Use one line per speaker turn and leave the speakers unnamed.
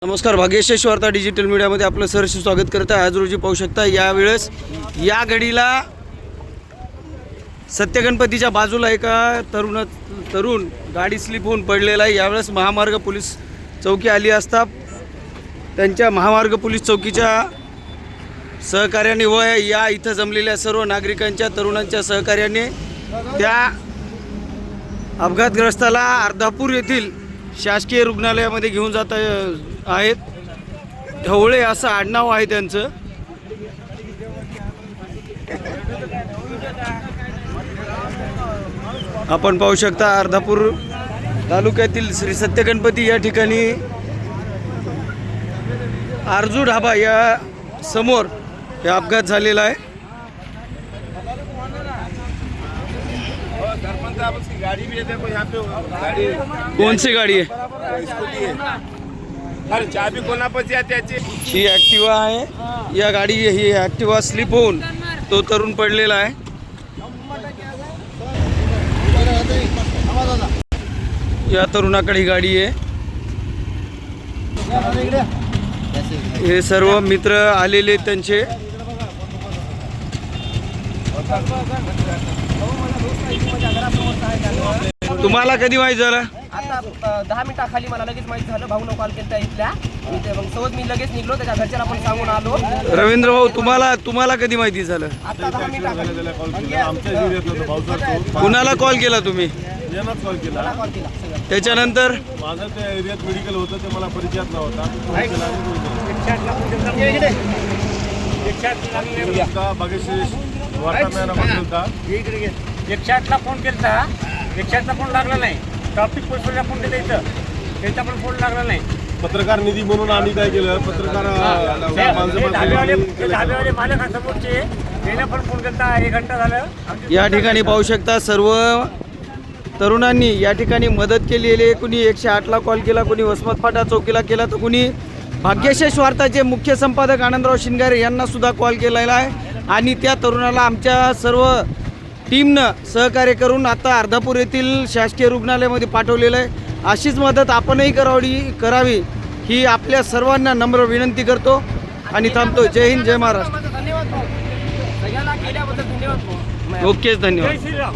नमस्कार, भाग्यश्री वार्ता डिजिटल मीडियामध्ये आपलं सहर्ष स्वागत करत आहे। आज रोजी पाहू शकता यावेळेस या घडीला सत्यगणपतीच्या बाजूला एका तरुण गाडी स्लिप होऊन पडलेला आहे। यावेळेस महामार्ग पोलीस चौकी आली असता त्यांच्या महामार्ग पोलीस चौकीच्या सहकार्याने व या इथं जमलेल्या सर्व नागरिकांच्या तरुणांच्या सहकार्याने त्या अपघातग्रस्ताला अर्धापूर येथील शासकीय रुग्णालयामध्ये घेऊन जात आहेत। ढवळे असं आडनाव आहे त्यांचं। आपण पाहू शकता अर्धापूर तालुक्यातील श्री सत्यगणपती या ठिकाणी आरजू ढाबा या समोर हे अपघात झालेला आहे। कौन सी गाड़ी है?
अरे चाबी कोणापाशी आहे त्याची?
ही ॲक्टिवा आहे। या गाडी ही ॲक्टिवा स्लिप होऊन तो तरुण पडलेला आहे। या तरुणाकडे ही गाडी आहे। हे सर्व मित्र आलेले त्यांचे। तुम्हाला कधी माहित झालं?
आता 10 मिनिटाखाली मला लगेच माहिती झालं। भाऊनं कॉल केला इथल्या इथे, मग सोबत मी लगेच निघलो, त्याच्या घरच्याला पण सांगून आलो।
रवींद्र भाऊ, तुम्हाला कधी माहिती झालं?
आता 10 मिनिटाखाली
आमच्या एरियात होतं भाऊसाहेब,
कुणाला कॉल केला तुम्ही?
यांनाच कॉल केला।
कॉल केला सगळं।
त्याच्यानंतर
माझं त्या एरियात मेडिकल होतं, ते मला परिचयात नव्हता। भाग्यश्री वार्ता होता।
108ला फोन केला, 108ला फोन लागला नाही। ट्रॅफिक पोलिसला फोन केला इथं, त्याचा पण फोन लागला नाही।
पत्रकार निधी म्हणून आम्ही काय केलं, पत्रकार
धाब्यावाले मालक समोरचे त्याने पण फोन केला। 1 घंटा झालं।
या ठिकाणी पाहू शकता सर्व तरुणांनी या ठिकाणी मदत केलेली आहे। कुणी 108ला कॉल केला, कुणी वसमत फाटा चौकीला केला, तर कुणी भाग्यश्री वार्ताचे मुख्य संपादक आनंदराव शिंगारे यांना सुद्धा कॉल केलेला आहे। आणि त्या तरुणाला आमच्या सर्व टीमनं सहकार्य करून आता अर्धापूर येथील शासकीय रुग्णालयामध्ये पाठवलेलं आहे। अशीच मदत आपणही करावी ही आपल्या सर्वांना नम्र विनंती करतो आणि थांबतो। जय हिंद, जय महाराष्ट्र।
धन्यवाद भाऊ, सगळ्यांना केल्याबद्दल धन्यवाद भाऊ।
ओके, धन्यवाद।
जय श्रीराम।